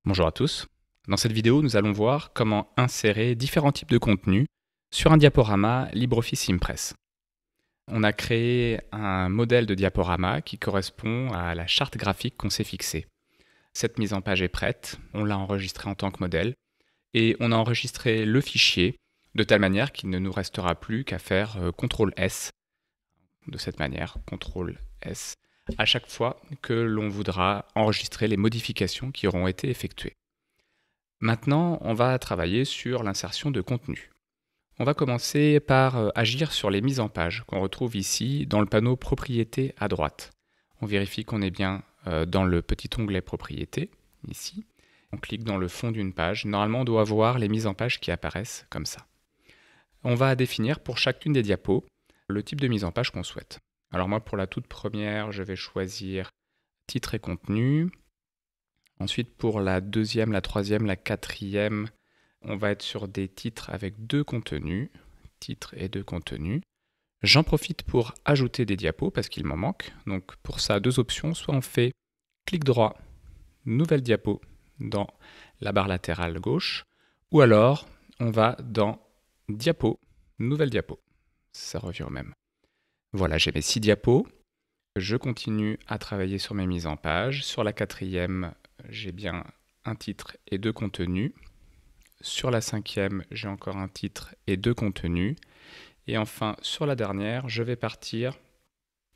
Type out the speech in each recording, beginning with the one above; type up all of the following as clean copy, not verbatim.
Bonjour à tous. Dans cette vidéo, nous allons voir comment insérer différents types de contenus sur un diaporama LibreOffice Impress. On a créé un modèle de diaporama qui correspond à la charte graphique qu'on s'est fixée. Cette mise en page est prête, on l'a enregistrée en tant que modèle et on a enregistré le fichier de telle manière qu'il ne nous restera plus qu'à faire CTRL-S de cette manière, CTRL-S, à chaque fois que l'on voudra enregistrer les modifications qui auront été effectuées. Maintenant, on va travailler sur l'insertion de contenu. On va commencer par agir sur les mises en page qu'on retrouve ici dans le panneau Propriétés à droite. On vérifie qu'on est bien dans le petit onglet Propriétés, ici. On clique dans le fond d'une page. Normalement, on doit voir les mises en page qui apparaissent comme ça. On va définir pour chacune des diapos le type de mise en page qu'on souhaite. Alors moi, pour la toute première, je vais choisir titre et contenu. Ensuite, pour la deuxième, la troisième, la quatrième, on va être sur des titres avec deux contenus, titres et deux contenus. J'en profite pour ajouter des diapos parce qu'il m'en manque. Donc pour ça, deux options. Soit on fait clic droit, nouvelle diapo dans la barre latérale gauche, ou alors on va dans diapo, nouvelle diapo. Ça revient au même. Voilà, j'ai mes 6 diapos. Je continue à travailler sur mes mises en page. Sur la quatrième, j'ai bien un titre et deux contenus. Sur la cinquième, j'ai encore un titre et deux contenus. Et enfin, sur la dernière, je vais partir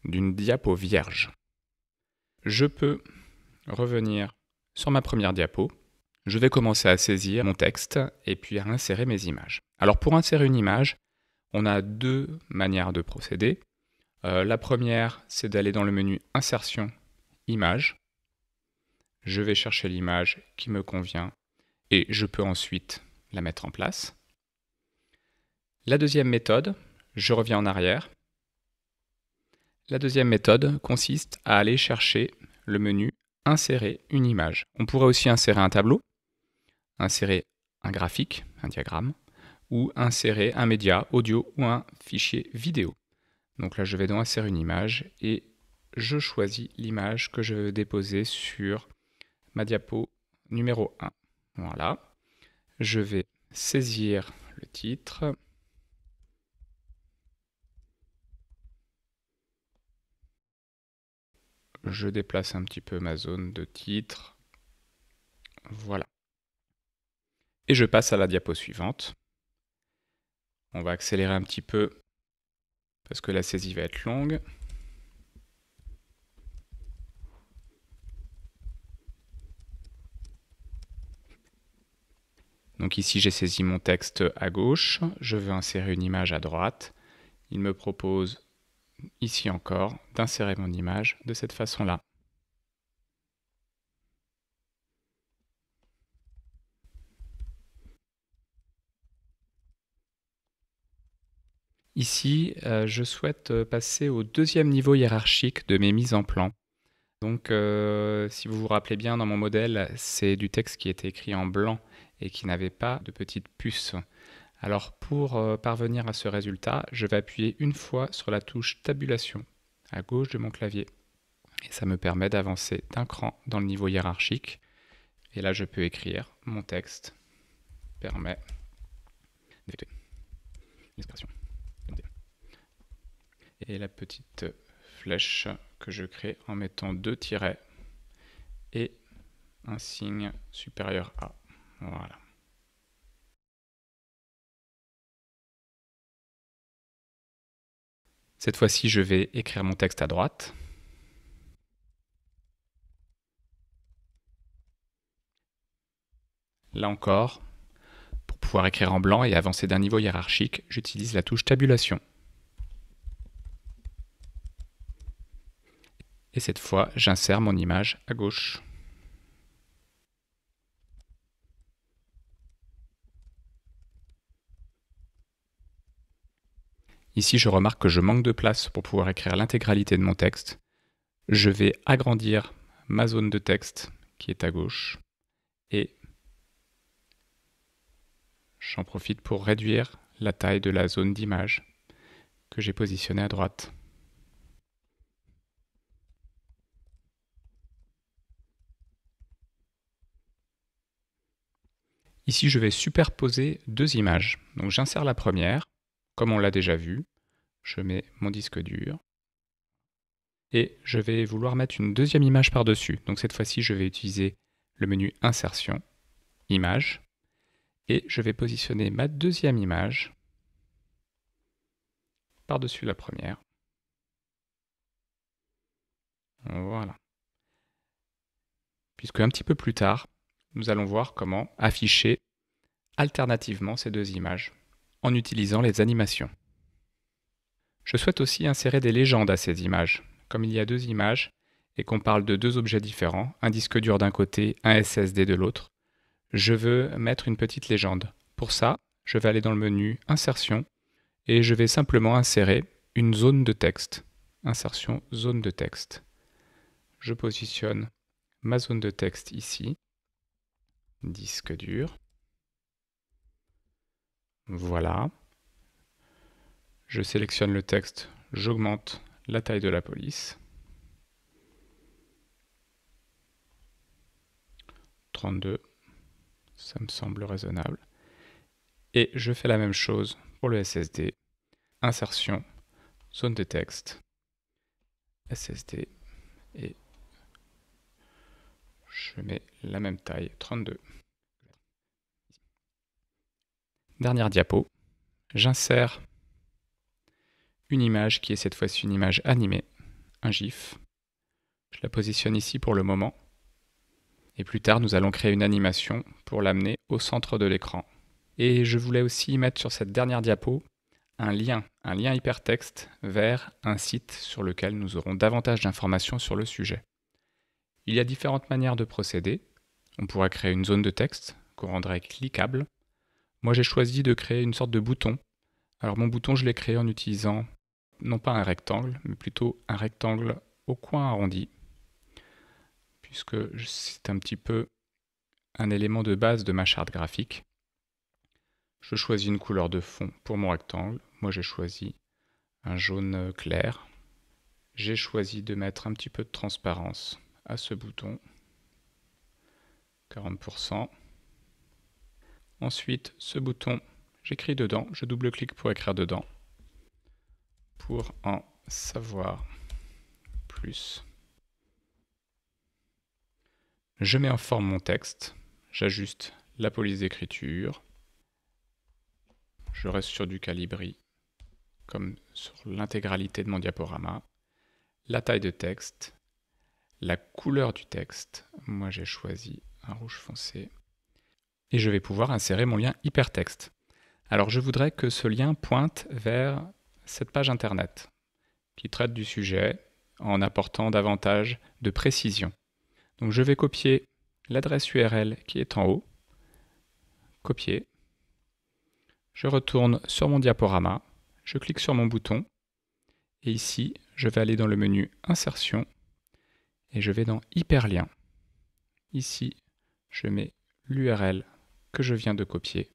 d'une diapo vierge. Je peux revenir sur ma première diapo. Je vais commencer à saisir mon texte et puis à insérer mes images. Alors pour insérer une image, on a deux manières de procéder. La première, c'est d'aller dans le menu Insertion, Images. Je vais chercher l'image qui me convient et je peux ensuite la mettre en place. La deuxième méthode, je reviens en arrière. La deuxième méthode consiste à aller chercher le menu Insérer une image. On pourrait aussi insérer un tableau, insérer un graphique, un diagramme, ou insérer un média audio ou un fichier vidéo. Donc là, je vais dans Insérer une image et je choisis l'image que je veux déposer sur ma diapo numéro 1. Voilà. Je vais saisir le titre. Je déplace un petit peu ma zone de titre. Voilà. Et je passe à la diapo suivante. On va accélérer un petit peu parce que la saisie va être longue. Donc ici, j'ai saisi mon texte à gauche. Je veux insérer une image à droite. Il me propose, ici encore, d'insérer mon image de cette façon-là. Ici, je souhaite passer au deuxième niveau hiérarchique de mes mises en plan. Donc, si vous vous rappelez bien, dans mon modèle, c'est du texte qui était écrit en blanc et qui n'avait pas de petite puce. Alors, pour parvenir à ce résultat, je vais appuyer une fois sur la touche Tabulation à gauche de mon clavier. Et ça me permet d'avancer d'un cran dans le niveau hiérarchique. Et là, je peux écrire mon texte. Permet d'effectuer l'expression. Et la petite flèche que je crée en mettant deux tirets et un signe supérieur à. Voilà. Cette fois-ci, je vais écrire mon texte à droite. Là encore, pour pouvoir écrire en blanc et avancer d'un niveau hiérarchique, j'utilise la touche Tabulation. Et cette fois, j'insère mon image à gauche. Ici, je remarque que je manque de place pour pouvoir écrire l'intégralité de mon texte. Je vais agrandir ma zone de texte qui est à gauche et j'en profite pour réduire la taille de la zone d'image que j'ai positionnée à droite. Ici, je vais superposer deux images. Donc j'insère la première, comme on l'a déjà vu. Je mets mon disque dur. Et je vais vouloir mettre une deuxième image par-dessus. Donc cette fois-ci, je vais utiliser le menu Insertion, Image. Et je vais positionner ma deuxième image par-dessus la première. Voilà. Puisque un petit peu plus tard, nous allons voir comment afficher alternativement ces deux images en utilisant les animations. Je souhaite aussi insérer des légendes à ces images. Comme il y a deux images et qu'on parle de deux objets différents, un disque dur d'un côté, un SSD de l'autre, je veux mettre une petite légende. Pour ça, je vais aller dans le menu Insertion et je vais simplement insérer une zone de texte. Insertion, zone de texte. Je positionne ma zone de texte ici, disque dur. Voilà. Je sélectionne le texte, j'augmente la taille de la police. 32, ça me semble raisonnable. Et je fais la même chose pour le SSD. Insertion, zone de texte, SSD, et je mets la même taille, 32. Dernière diapo, j'insère une image qui est cette fois-ci une image animée, un GIF. Je la positionne ici pour le moment. Et plus tard, nous allons créer une animation pour l'amener au centre de l'écran. Et je voulais aussi mettre sur cette dernière diapo un lien hypertexte vers un site sur lequel nous aurons davantage d'informations sur le sujet. Il y a différentes manières de procéder. On pourra créer une zone de texte qu'on rendrait cliquable. Moi, j'ai choisi de créer une sorte de bouton. Alors mon bouton, je l'ai créé en utilisant non pas un rectangle, mais plutôt un rectangle au coin arrondi, puisque c'est un petit peu un élément de base de ma charte graphique. Je choisis une couleur de fond pour mon rectangle. Moi, j'ai choisi un jaune clair. J'ai choisi de mettre un petit peu de transparence à ce bouton, 40%. Ensuite, ce bouton, j'écris dedans, je double-clique pour écrire dedans, pour en savoir plus. Je mets en forme mon texte, j'ajuste la police d'écriture, je reste sur du calibri, comme sur l'intégralité de mon diaporama, la taille de texte, la couleur du texte, moi j'ai choisi un rouge foncé, et je vais pouvoir insérer mon lien hypertexte. Alors je voudrais que ce lien pointe vers cette page internet, qui traite du sujet en apportant davantage de précision. Donc je vais copier l'adresse URL qui est en haut, copier, je retourne sur mon diaporama, je clique sur mon bouton, et ici je vais aller dans le menu Insertion, et je vais dans Hyperlien. Ici, je mets l'URL que je viens de copier.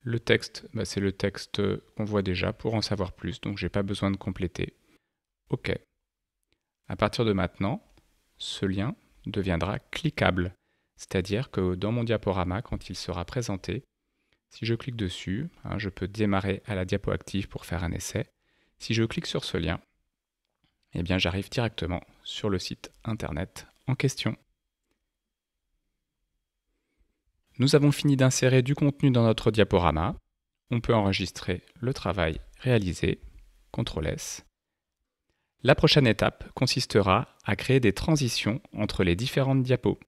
Le texte, c'est le texte qu'on voit déjà pour en savoir plus, donc je n'ai pas besoin de compléter. OK. À partir de maintenant, ce lien deviendra cliquable, c'est-à-dire que dans mon diaporama, quand il sera présenté, si je clique dessus, je peux démarrer à la diapo active pour faire un essai. Si je clique sur ce lien, eh bien j'arrive directement sur le site internet en question. Nous avons fini d'insérer du contenu dans notre diaporama. On peut enregistrer le travail réalisé. CTRL S. La prochaine étape consistera à créer des transitions entre les différentes diapos.